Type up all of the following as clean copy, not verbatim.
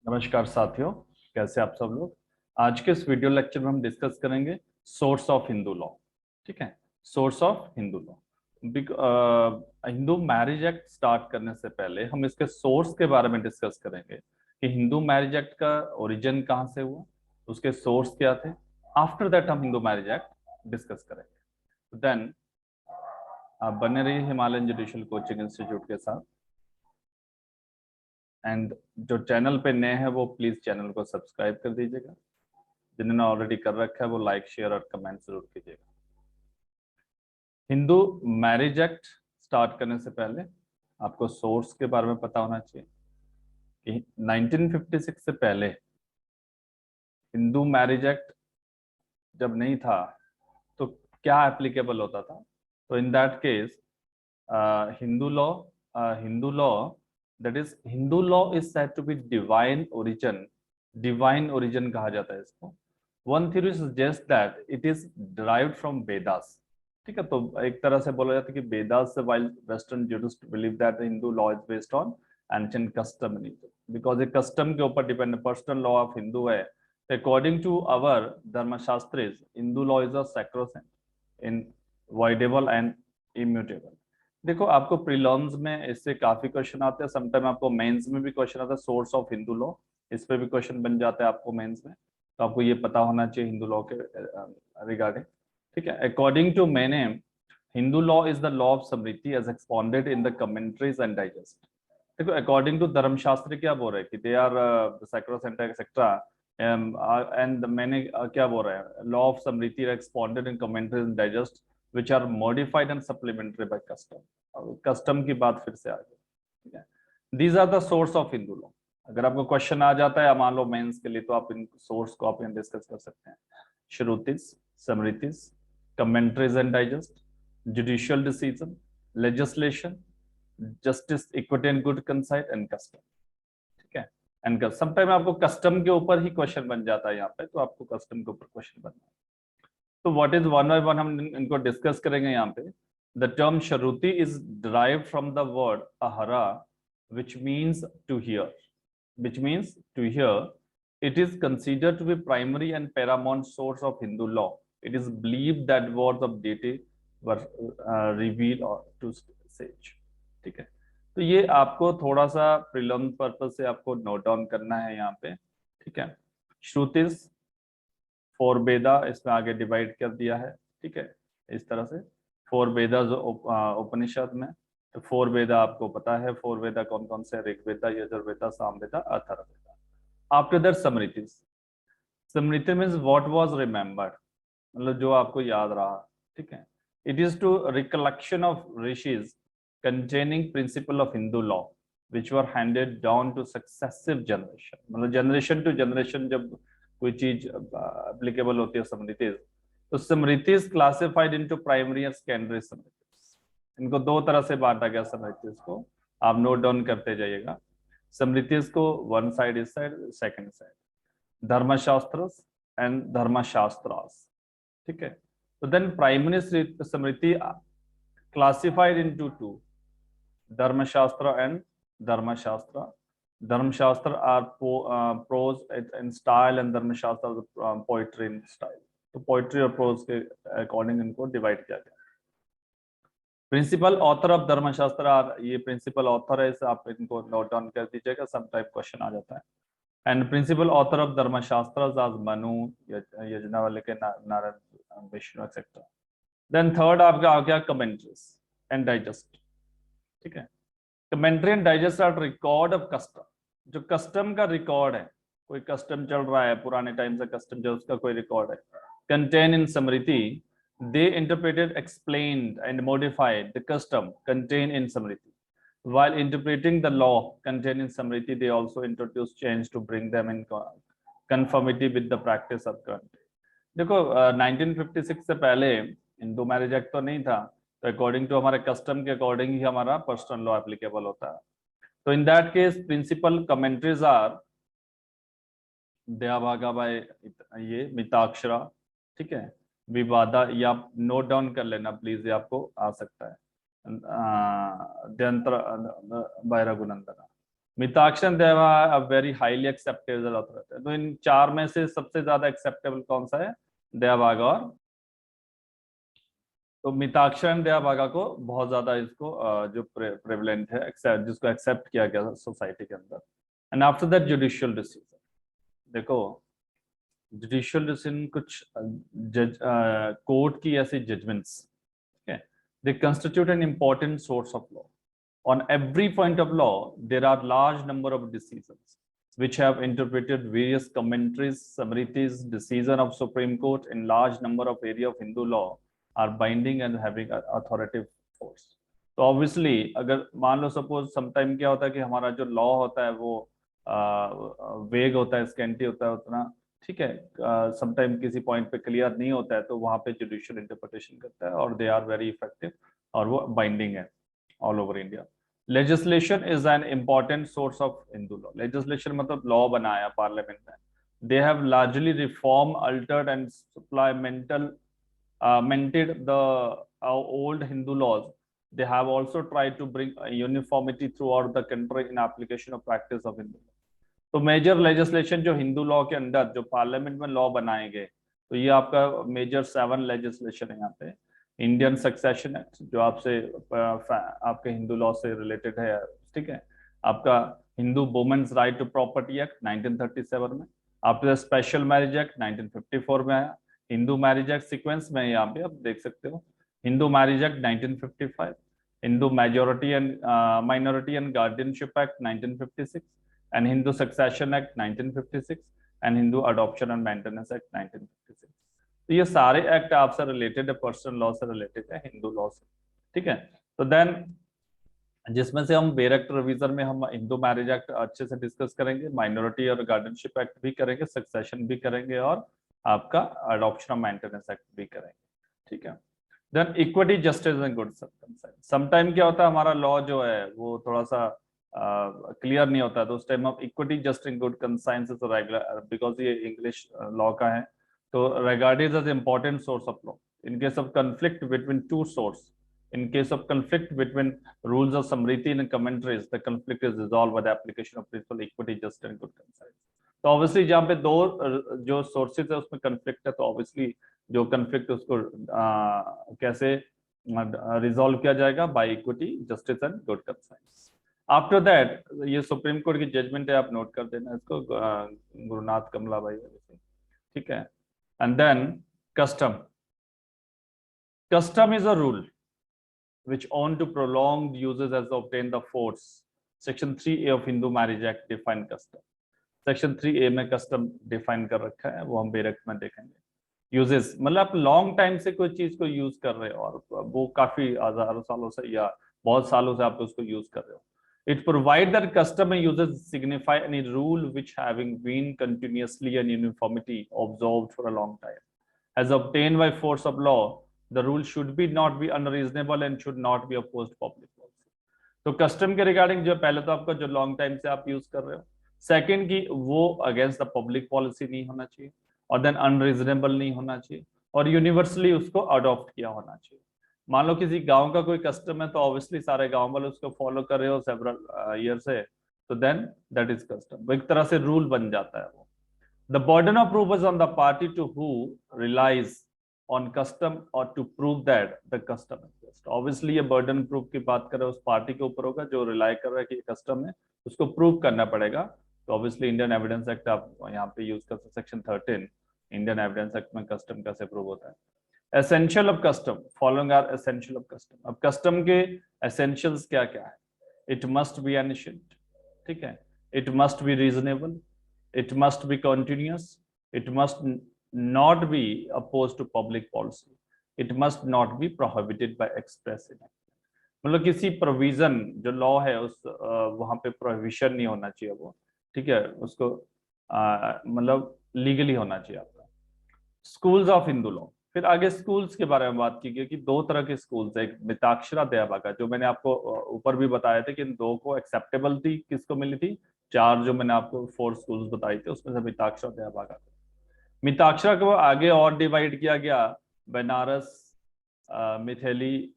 नमस्कार साथियों, कैसे आप सब लोग। आज के इस वीडियो लेक्चर में हम डिस्कस करेंगे सोर्स ऑफ हिंदू लॉ। ठीक है, source of Hindu law. Hindu marriage act start करने से पहले हम इसके सोर्स के बारे में डिस्कस करेंगे कि हिंदू मैरिज एक्ट का ओरिजिन कहाँ से हुआ, उसके सोर्स क्या थे। आफ्टर दैट हम हिंदू मैरिज एक्ट डिस्कस करेंगे। देन आप बने रहिए हिमालयन जुडिशियल कोचिंग इंस्टीट्यूट के साथ। एंड जो चैनल पे नए हैं वो प्लीज चैनल को सब्सक्राइब कर दीजिएगा। जिन्होंने ऑलरेडी कर रखा है वो लाइक शेयर और कमेंट जरूर कीजिएगा। हिंदू मैरिज एक्ट स्टार्ट करने से पहले आपको सोर्स के बारे में पता होना चाहिए कि 1956 से पहले हिंदू मैरिज एक्ट जब नहीं था तो क्या एप्लीकेबल होता था। तो in that case Hindu law Hindu law that is Hindu law is said to be divine origin. Divine origin कहा जाता है इसको। One theory suggest that it is derived from Vedas. ठीक है, तो एक तरह से बोला जाता है कि वेदास से, while western jurist believe that Hindu law is based on ancient custom, because ये कस्टम के ऊपर depend, personal law of Hindu है। According to our Dharmashastras Hindu law is a sacrosanct, inviolable and immutable. देखो, आपको प्रीलिम्स में इससे काफी क्वेश्चन आते हैं, समटाइम आपको मेंस में भी क्वेश्चन आता है सोर्स ऑफ हिंदू लॉ। इस पे भी क्वेश्चन बन जाता है आपको मेंस में, तो आपको ये पता होना चाहिए हिंदू लॉ के रिगार्डिंग। ठीक है, according to Mayne Hindu law is the law of Smriti as expounded in the commentaries and digest. देखो, अकॉर्डिंग टू धर्मशास्त्र क्या बोल रहे हैं कि they are sacrosanct etcetera, and Mayne क्या बोल रहा है, law of Smriti expounded in commentaries and digest which are modified and supplementary by custom. Custom की बात फिर से आ गई। ठीक है, these are the source of Hindu law. अगर आपको क्वेश्चन आ जाता है मान लो मेंस के लिए, तो आप इन सोर्स को आप डिस्कस कर सकते हैं। Shrutis, Smritis, commentaries and digest, judicial decision, legislation, justice, equity and good conscience and custom. ठीक है, एंड समटाइम आपको कस्टम के ऊपर ही क्वेश्चन बन जाता है यहाँ पे, तो आपको कस्टम के ऊपर क्वेश्चन बनना है। तो what is one by one हम इनको डिस्कस करेंगे यहाँ पे। The term Shruti is derived from the word ahara, which means to hear, which means to hear. It is considered to be primary and paramount source of Hindu law. It is believed that words of deity were revealed to sage. ठीक है, तो ये आपको थोड़ा सा prelim purpose से आपको note down करना है यहाँ पे। ठीक है, श्रुतिस, फोर वेदा, इसमें आगे डिवाइड कर दिया है। ठीक है, इस तरह से फोर वेदा उपनिषद में, तो फोर वेदा आपको पता है, फोर वेदा कौन कौन से, Rigveda, Yajurveda, Samaveda, Atharvaveda. After that smriti. Smriti means what was remembered, मतलब जो आपको याद रहा। ठीक है, it is to recollection of rishis containing principle of Hindu law which were handed down to successive generation. मतलब जनरेशन टू जनरेशन जब कोई चीज एप्लीकेबल होती है स्मृति, तो स्मृतिज क्लासिफाइड इनटू प्राइमरी और सेकेंडरी स्मृतिज। इनको दो तरह से बांटा गया स्मृतिज को, आप नोट डाउन करते जाइएगा। स्मृतिज को वन साइड, इस side, second side, Dharmashastra and Dharmashastras. ठीक है, तो then primary smriti classified into two, Dharmashastra and Dharmashastra. Dharmashastra are prose in style and Dharmashastra poetry in style. तो पोइट्री और प्रोज के अकॉर्डिंग इनको डिवाइड किया गया। Principal author of Dharmashastra are, ये प्रिंसिपल ऑथर है, इसे आप इनको नोट डाउन कर दीजिएगा, सम टाइप क्वेश्चन आ जाता है। And principal author of Dharmashastra आज Manu, Yajnavalkya, Narada, Vishnu etcetera. Then third आपका आ गया कमेंट्रीज एंड डाइजेस्ट। ठीक है, commentary and digest are record of custom. जो कस्टम का रिकॉर्ड है, कोई कस्टम चल रहा है पुराने टाइम से कस्टम, जो उसका कोई रिकॉर्ड है, contain in Smriti, they interpreted, explained and modified the custom contained in Samriti. While interpreting the law contained in Samriti, they also introduced change to bring them in conformity with the practice of current day. देखो 1956 से पहले Hindu marriage act तो नहीं था, तो according to हमारे custom के according ही हमारा पर्सनल लॉ एप्लीकेबल होता है। तो in that case principal commentaries are Dayabhaga by ये मिताक्षरा। ठीक है, विवादा, या नोट डाउन कर लेना प्लीज, ये आपको आ सकता है, दयंत्र बाय रघुनंदन। मिताक्षर देवा a very highly acceptable authority. तो इन चार में से सबसे ज्यादा एक्सेप्टेबल कौन सा है? दयाभागा। और तो मिताक्षर दयाभागा को बहुत ज्यादा इसको जो प्रेवलेंट है, जिसको एक्सेप्ट किया गया सोसाइटी के अंदर। And after that judicial decision, देखो जुडिशियल डिसीजन कुछ जज कोर्ट की ऐसी judgments, they constitute an important source of law. On every point of law, there are large number of decisions which have interpreted various commentaries, summaries, decision of Supreme Court in large number of area of Hindu law are binding and having authoritative force. तो obviously अगर मान लो suppose sometime क्या होता है कि हमारा जो law होता है वो वेग होता है, स्कैंटी होता है उतना, ठीक है, sometime किसी point पे clear नहीं होता है तो वहाँ पे judicial interpretation करता है और they are very effective और वो binding है all over India. Legislation is an important source of Hindu law. Legislation मतलब law बनाया पार्लियामेंट में. They have largely reformed, altered and supplemental amended the old Hindu laws. They have also tried to bring uniformity throughout the country in application of practice of Hindu law. तो major legislation जो Hindu law के अंदर जो parliament में law बनाए गए, तो ये आपका मेजर 7 लेजिस्लेशन है यहाँ पे। इंडियन सक्सेशन एक्ट जो आपसे आपके हिंदू लॉ से रिलेटेड है, ठीक है। आपका Hindu women's right to property act 1937 में, आपका स्पेशल मैरिज एक्ट 1954 में आया। हिंदू मैरिज एक्ट सीक्वेंस में यहाँ पे आप देख सकते हो, Hindu marriage act 1955, Hindu majority and minority and guardianship act 1956, and Hindu Succession Act 1956 and Hindu Adoption and Maintenance Act 1956। तो ये सारे एक्ट आपसे रिलेटेड है, पर्सनल लॉ से रिलेटेड है, हिंदू लॉ से, ठीक है। तो देन जिसमें से हम बेरेक्ट रिवीजन में हम हिंदू मैरिज एक्ट अच्छे से डिस्कस करेंगे, माइनॉरिटी और गार्डियनशिप एक्ट भी करेंगे, सक्सेशन भी करेंगे और आपका अडॉप्शन और मेंटेनेंस एक्ट भी करेंगे, ठीक है। Then equity justice and good conscience. Sometime क्या होता है हमारा लॉ जो है वो थोड़ा सा क्लियर नहीं होता है, तो उस time of equity just in good conscience is regular, because ये इंग्लिश लॉ का है, तो regarded as important source of law in case of conflict between two sources. In case of conflict between rules of Samriti and commentaries, the conflict is resolved by the application of principle equity, justice and good conscience. तो obviously जहाँ पे दो जो sources है उसमें conflict है, तो obviously जो conflict उसको कैसे रिजॉल्व किया जाएगा, by equity justice and good conscience. After that ये सुप्रीम कोर्ट की जजमेंट है, आप नोट कर देना इसको, गुरुनाथ कमलाबाई, ठीक है। And then custom. Custom is a rule which on to prolonged uses as obtain the force. Section 3A of Hindu Marriage Act define custom. Section 3A में custom define कर रखा है, वो हम बेरेक्ट में देखेंगे। Uses मतलब आप लॉन्ग टाइम से कोई चीज को यूज कर रहे हो और वो काफी हजारों सालों से या बहुत सालों से आप उसको यूज कर रहे हो। It provides that custom and uses signify any rule which having been continuously and uniformity observed for a long time, as obtained by force of law, the rule should be not be unreasonable and should not be opposed public policy। तो custom के regarding जो पहले तो आपका जो long time से आप use कर रहे हो, सेकंड की वो अगेंस्ट द पब्लिक पॉलिसी नहीं होना चाहिए, और देन अनरीजनेबल नहीं होना चाहिए, और यूनिवर्सली उसको अडॉप्ट किया होना चाहिए। मान लो किसी गांव का कोई कस्टम है तो ऑब्वियसली सारे गांव वाले उसको फॉलो कर रहे हो सेवरल ईयर से, तो देन दैट इज कस्टम, एक तरह से रूल बन जाता है वो। The burden of proof is on the party to who relies on custom or to prove that the custom exists. Obviously ये burden proof की बात कर रहे हैं उस पार्टी के ऊपर होगा जो रिलाई कर रहा है कि कस्टम है, उसको प्रूव करना पड़ेगा। तो ऑब्वियसली इंडियन एविडेंस एक्ट आप यहाँ पे यूज कर सकते, सेक्शन 13 इंडियन एविडेंस एक्ट में कस्टम कैसे प्रूव होता है। Essential of custom, following are essential of custom. अब कस्टम के एसेंशियल्स क्या क्या है? इट मस्ट बी एनिशिएंट, ठीक है, it must be reasonable, it must be continuous, it must not be opposed to public policy, it must not be prohibited by express enactment। मतलब किसी provision जो law है उस वहां पे प्रोहिबिशन नहीं होना चाहिए वो, ठीक है, उसको मतलब लीगली होना चाहिए आपका। स्कूल्स ऑफ हिंदू लॉ, फिर आगे स्कूल्स के बारे में बात की गई कि दो तरह के स्कूल्स है, एक मिताक्षरा दयाभागा जो मैंने आपको ऊपर भी बताया था कि इन दो को एक्सेप्टेबल थी, किसको मिली थी, चार जो मैंने आपको 4 स्कूल्स बताई थे उसमें से मिताक्षरा दयाभागा। मिताक्षरा को आगे और डिवाइड किया गया, Banaras, Mithila,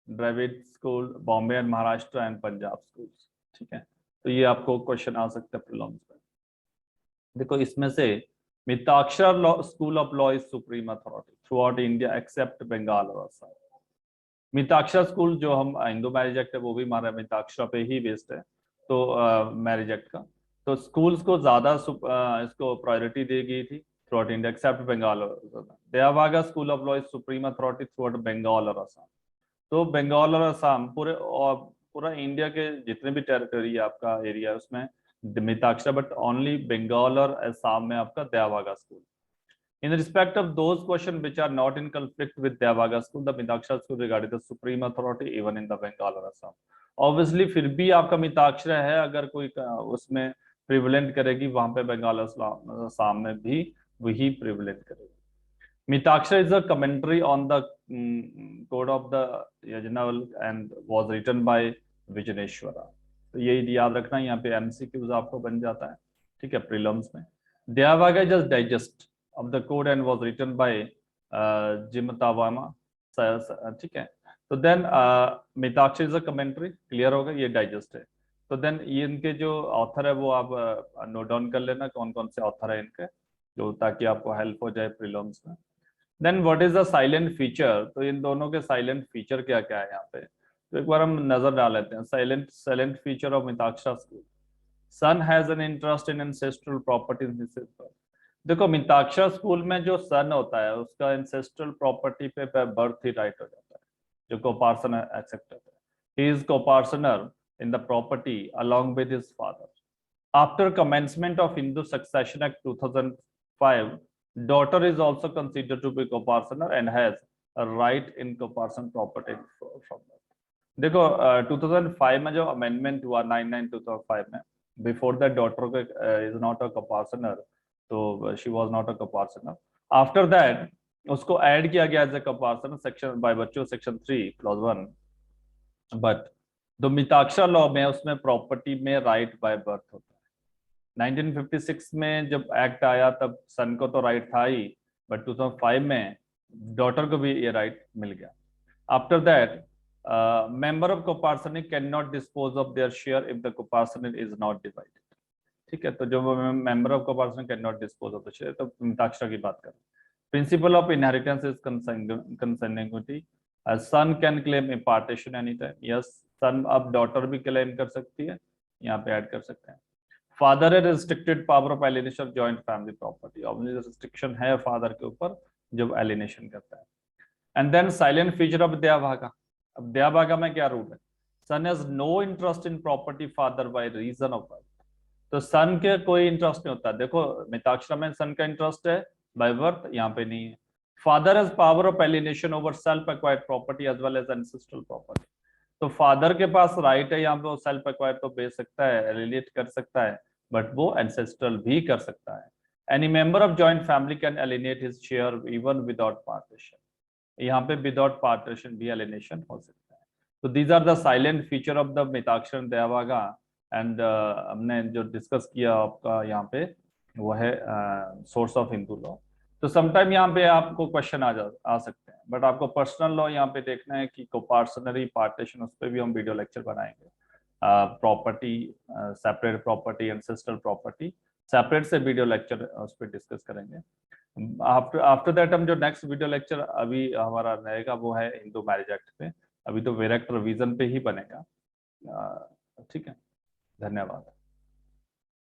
Dravida school, Bombay and Maharashtra and Punjab schools, ठीक है। तो ये आपको क्वेश्चन आ सकता है प्रीलिम्स में। देखो इसमें से Mitakshara law school of law is supreme authority throughout India except Bengal और असम। मिताक्षरा स्कूल जो हम हिंदू मैरिज एक्ट है वो भी हमारा मिताक्षरा पे ही बेस्ड है, तो मैरिज एक्ट का, तो स्कूल्स को ज्यादा इसको प्रायोरिटी दी गई थी throughout India except Bengal और Assam. Dayabhaga school of law is supreme authority throughout Bengal और असम। तो बंगाल और असम पूरे और पूरा इंडिया के जितने भी टेरिटरी है आपका एरिया उसमें मिताक्षरा, बट ओनली बंगाल और असम में आपका देवागा school. In respect of those questions which are not in conflict with Devaga school, the Mitakshara school regarded the supreme authority even in the Bengal or Assam. Obviously फिर भी आपका मिताक्षरा है, अगर कोई उसमें प्रिवलेंट करेगी वहां पे बंगाल और असम में भी वही प्रिवलेंट करेगी। Mitaksha is a commentary on the code of the Yajnaval and was written by Vijaneshwara। तो ये याद रखना, यहाँ पे MCQs आपको बन जाता है, ठीक है, प्रीलिम्स में। Devaga just digest of the code and was written by Jimatawama, ठीक है। तो then Mitakshara is a commentary, clear होगा, ये डाइजेस्ट है। तो देन ये इनके जो ऑथर है वो आप नोट डाउन कर लेना कौन कौन से ऑथर है इनके, जो ताकि आपको हेल्प हो जाए प्रीलिम्स में। Then what is the silent feature, तो इन दोनों के साइलेंट फीचर क्या क्या है यहाँ पे, तो एक बार हम नजर डाल लेते हैं। Silent feature of Mitakshara school, son has an interest in ancestral properties. देखो मिताक्षरा स्कूल में जो सन होता है उसका एंसेस्ट्रल प्रॉपर्टी पे बर्थ ही राइट हो जाता है, जो कोपार्सन एक्सेप्ट होता है। He is coparcener in the property along with his father. After commencement of Hindu succession act 2005, daughter is also considered to be co-parsoner and has a right in co-parson property from that। देखो 2005 में जो amendment हुआ 99/2005 में, before that daughter is not a co-parsoner, तो she was not a co-parsoner। After that उसको add किया गया as a co-parsoner section by बच्चों section 3 clause 1। But the Mitakshara law में उसमें प्रॉपर्टी में राइट बाय बर्थ होता है। 1956 में जब एक्ट आया तब सन को तो राइट था ही, बट 2005 में डॉटर को भी ये राइट मिल गया। After that member of coparcenary can not dispose of their share if the coparcenary is not divided, ठीक है। तो जो member of coparcenary can not dispose of the share, तो मिताक्षरा की बात करें। Principle of inheritance is consanguinity, son can claim impartition any time, yes son अब daughter भी क्लेम कर सकती है, यहाँ पे ऐड कर सकते हैं। फादर है restricted power of alienation of joint family property, obviously restriction है फादर के ऊपर जब एलिनेशन करता है। And then salient feature of Dayabhaga. अब देवभागा में क्या रूल है, son has no interest in property father by reason of birth. तो सन के कोई इंटरेस्ट नहीं होता, देखो मिताक्षरा में सन का इंटरेस्ट है बाय बर्थ, यहाँ पे नहीं है। Father has power of alienation over self acquired property as well as ancestral property. तो फादर के पास राइट है यहाँ पे, वो सेल्फ एक्वायर तो बेच सकता है, एलिनेट कर सकता है, बट वो एंसेस्ट्रल भी कर सकता है। Any member of joint family can एलिनेट his share even without partition, यहाँ पे विदाउट पार्टीशन भी एलिनेशन हो सकता है। तो these are the silent feature of the Mitakshara Dayabhaga. And हमने जो डिस्कस किया आपका यहाँ पे वो है सोर्स ऑफ हिंदू लॉ। तो समटाइम यहाँ पे आपको क्वेश्चन आ सकते हैं, बट आपको पर्सनल लॉ यहाँ पे देखना है कि कोपार्सनरी पार्टीशन, उस पर भी हम वीडियो लेक्चर बनाएंगे। Property separate property, ancestral property separate से वीडियो लेक्चर उस पर डिस्कस करेंगे। आफ्टर दैट हम जो नेक्स्ट वीडियो लेक्चर अभी हमारा रहेगा वो है हिंदू मैरिज एक्ट पे। अभी तो डायरेक्ट रिवीजन पे ही बनेगा, ठीक है। धन्यवाद।